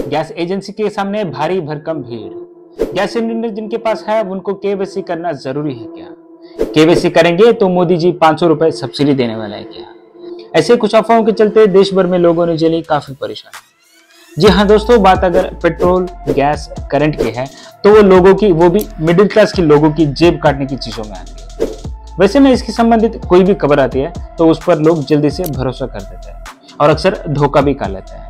Gas agency के सामने भारी भरकम भीड़। गैस सिलेंडर जिनके पास है उनको केवाईसी करना जरूरी है क्या? केवाईसी करेंगे तो मोदी जी 500 रुपए सब्सिडी देने वाला है क्या? ऐसे कुछ अफवाहों के चलते देश भर में लोगों ने झेली काफी परेशानी। जी हाँ दोस्तों, बात अगर पेट्रोल, गैस, करंट की है तो वो भी मिडिल क्लास के लोगों की जेब काटने की चीजों में आती है। वैसे में इसकी संबंधित कोई भी खबर आती है तो उस पर लोग जल्दी से भरोसा कर देते हैं और अक्सर धोखा भी खा लेते हैं।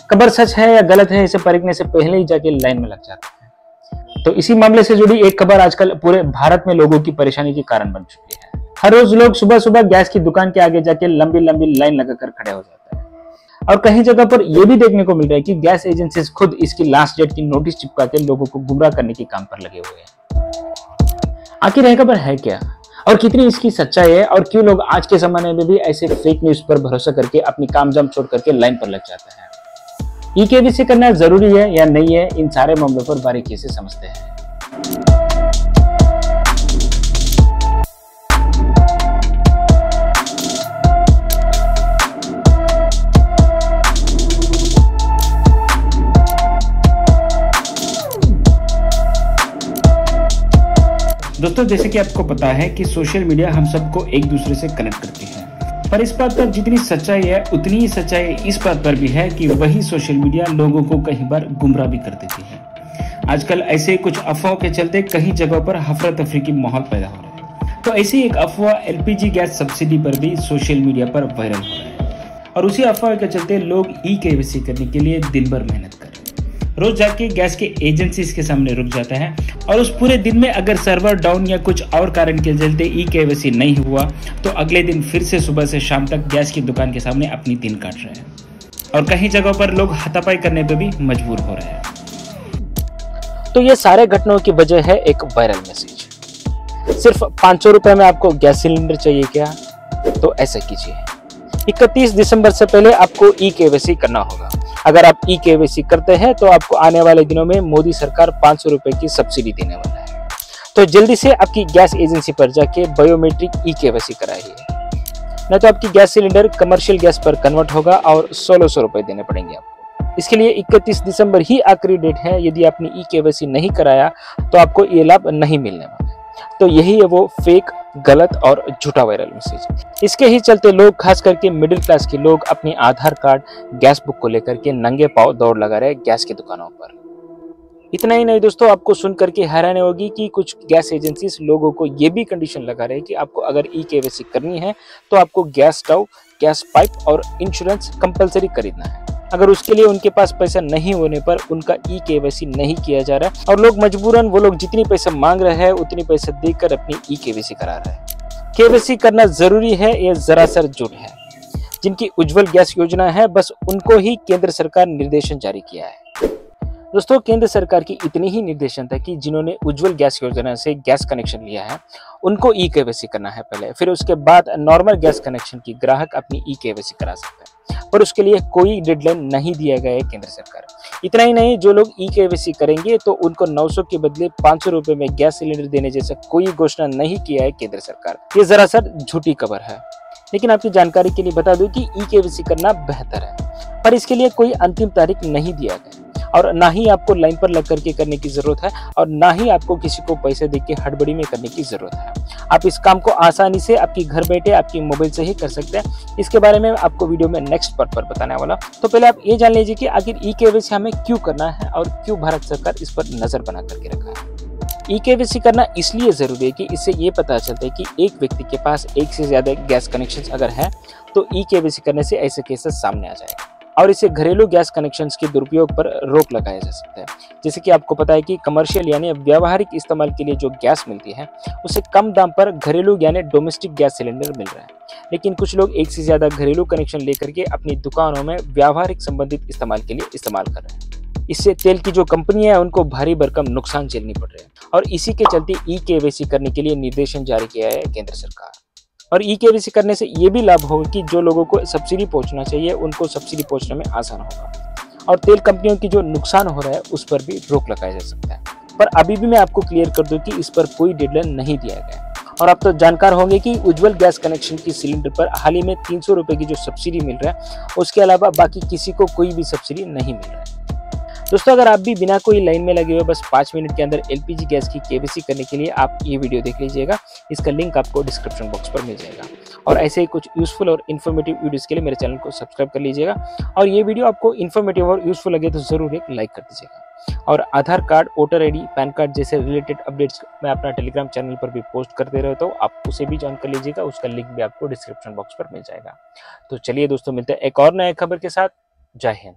खबर सच है या गलत है इसे परखने से पहले ही जाके लाइन में लग जाते हैं। तो इसी मामले से जुड़ी एक खबर आजकल पूरे भारत में लोगों की परेशानी के कारण बन चुकी है। हर रोज लोग सुबह सुबह गैस की दुकान के आगे जाके लंबी लंबी लाइन लगाकर खड़े हो जाते हैं और कहीं जगह पर यह भी देखने को मिल रहा है कि गैस एजेंसी खुद इसकी लास्ट डेट की नोटिस चिपका के लोगों को गुमराह करने के काम पर लगे हुए हैं। आखिर यह खबर है क्या और कितनी इसकी सच्चाई है और क्यों लोग आज के जमाने में भी ऐसे फेक न्यूज पर भरोसा करके अपनी काम जाम छोड़ करके लाइन पर लग जाते हैं? केवाईसी करना जरूरी है या नहीं है, इन सारे मामलों पर बारीकी से समझते हैं। दोस्तों, जैसे कि आपको पता है कि सोशल मीडिया हम सबको एक दूसरे से कनेक्ट करती है, पर इस बात पर जितनी सच्चाई है उतनी ही सच्चाई इस बात पर भी है कि वही सोशल मीडिया लोगों को कई बार गुमराह भी कर देती है। आजकल ऐसे कुछ अफवाहों के चलते कई जगहों पर हफरा तफरी की माहौल पैदा हो रहा है। तो ऐसी एक अफवाह एलपीजी गैस सब्सिडी पर भी सोशल मीडिया पर वायरल हो रहा है और उसी अफवाह के चलते लोग केवाईसी करने के लिए दिन भर मेहनत कर रहे हैं। रोज जाके गैस के एजेंसीज के सामने रुक जाता है और उस पूरे दिन में अगर सर्वर डाउन या कुछ और कारण के चलते केवाईसी नहीं हुआ तो अगले दिन फिर से सुबह से शाम तक गैस की दुकान के सामने अपनी दिन काट रहे हैं और कहीं जगहों पर लोग हाथापाई करने पे भी मजबूर हो रहे हैं। तो ये सारे घटनाओं की वजह है एक वायरल मैसेज। सिर्फ 500 रुपए में आपको गैस सिलेंडर चाहिए क्या? तो ऐसा कीजिए, 31 दिसंबर से पहले आपको केवाईसी करना होगा। अगर आप केवाईसी करते हैं तो आपको आने वाले दिनों में मोदी सरकार 500 रुपए की सब्सिडी देने वाला है। तो जल्दी से आपकी गैस एजेंसी पर जाके बायोमेट्रिक केवाईसी कराइए, नहीं तो आपकी गैस सिलेंडर कमर्शियल गैस पर कन्वर्ट होगा और 1600 रुपए देने पड़ेंगे आपको। इसके लिए 31 दिसंबर ही आखिरी डेट है। यदि आपने केवाईसी नहीं कराया तो आपको ये लाभ नहीं मिलने वाला। तो यही है वो फेक, गलत और झूठा वायरल मैसेज। इसके ही चलते लोग, खास करके मिडिल क्लास के लोग, अपनी आधार कार्ड, गैस बुक को लेकर के नंगे पांव दौड़ लगा रहे गैस की दुकानों पर। इतना ही नहीं दोस्तों, आपको सुन करके हैरानी होगी कि कुछ गैस एजेंसीज लोगों को ये भी कंडीशन लगा रहे हैं कि आपको अगर केवाईसी करनी है तो आपको गैस स्टोव, गैस पाइप और इंश्योरेंस कंपलसरी खरीदना है। अगर उसके लिए उनके पास पैसा नहीं होने पर उनका केवाईसी नहीं किया जा रहा है और लोग मजबूरन वो लोग जितनी पैसा मांग रहे हैं उतनी पैसा देकर अपनी केवाईसी करा रहे हैं। केवाईसी करना जरूरी है ये जरासर झूठ है। जिनकी उज्जवल गैस योजना है बस उनको ही केंद्र सरकार निर्देशन जारी किया है। दोस्तों, केंद्र सरकार की इतनी ही निर्देशन था कि जिन्होंने उज्जवल गैस योजना से गैस कनेक्शन लिया है उनको केवाईसी करना है पहले, फिर उसके बाद नॉर्मल गैस कनेक्शन की ग्राहक अपनी केवाईसी करा सकता है, पर उसके लिए कोई डेडलाइन नहीं दिया गया है केंद्र सरकार। इतना ही नहीं, जो लोग केवाईसी करेंगे तो उनको 900 के बदले 500 रुपए में गैस सिलेंडर देने जैसा कोई घोषणा नहीं किया है केंद्र सरकार। ये जरासर झूठी खबर है। लेकिन आपकी जानकारी के लिए बता दूं कि केवाईसी करना बेहतर है, पर इसके लिए कोई अंतिम तारीख नहीं दिया गया और ना ही आपको लाइन पर लग करके करने की जरूरत है और ना ही आपको किसी को पैसे देके हड़बड़ी में करने की जरूरत है। आप इस काम को आसानी से आपकी घर बैठे आपकी मोबाइल से ही कर सकते हैं। इसके बारे में आपको वीडियो में नेक्स्ट पार्ट पर बताने वाला। तो पहले आप ये जान लीजिए कि आखिर केवाईसी हमें क्यों करना है और क्यों भारत सरकार इस पर नजर बना करके रखा है। केवाईसी करना इसलिए जरूरी है कि इससे ये पता चलता है कि एक व्यक्ति के पास एक से ज्यादा गैस कनेक्शन अगर है तो केवाईसी करने से ऐसे केसेस सामने आ जाएगा और इससे घरेलू गैस कनेक्शंस के दुरुपयोग पर रोक लगाया जा सकता है। जैसे कि आपको पता है कि कमर्शियल यानी व्यावहारिक इस्तेमाल के लिए जो गैस मिलती है उससे कम दाम पर घरेलू यानी डोमेस्टिक गैस सिलेंडर मिल रहा है, लेकिन कुछ लोग एक से ज्यादा घरेलू कनेक्शन लेकर के अपनी दुकानों में व्यावहारिक संबंधित इस्तेमाल के लिए इस्तेमाल कर रहे हैं। इससे तेल की जो कंपनियां हैं उनको भारी भरकम नुकसान झेलनी पड़ रहे हैं और इसी के चलते केवाईसी करने के लिए निर्देशन जारी किया है केंद्र सरकार। और केवाईसी करने से ये भी लाभ होगा कि जो लोगों को सब्सिडी पहुंचना चाहिए उनको सब्सिडी पहुंचने में आसान होगा और तेल कंपनियों की जो नुकसान हो रहा है उस पर भी रोक लगाया जा सकता है। पर अभी भी मैं आपको क्लियर कर दूं कि इस पर कोई डेडलाइन नहीं दिया गया और आप तो जानकार होंगे कि उज्जवल गैस कनेक्शन की सिलेंडर पर हाल ही में 300 रुपए की जो सब्सिडी मिल रहा है उसके अलावा बाकी किसी को कोई भी सब्सिडी नहीं मिल रहा है। दोस्तों अगर आप भी बिना कोई लाइन में लगे हुए बस 5 मिनट के अंदर एलपीजी गैस की केवाईसी करने के लिए आप ये वीडियो देख लीजिएगा। इसका लिंक आपको डिस्क्रिप्शन बॉक्स पर मिल जाएगा। और ऐसे ही कुछ यूजफुल और इन्फॉर्मेटिव वीडियोस के लिए मेरे चैनल को सब्सक्राइब कर लीजिएगा। और ये वीडियो आपको इन्फॉर्मेटिव और यूजफुल लगे तो जरूर एक लाइक कर दीजिएगा। और Aadhaar card, voter ID, PAN card जैसे रिलेटेड अपडेट्स मैं अपना टेलीग्राम चैनल पर भी पोस्ट करते रहता हूँ, आप उसे भी ज्वाइन कर लीजिएगा। उसका लिंक भी आपको डिस्क्रिप्शन बॉक्स पर मिल जाएगा। तो चलिए दोस्तों, मिलते हैं एक और नए खबर के साथ। जय हिंद।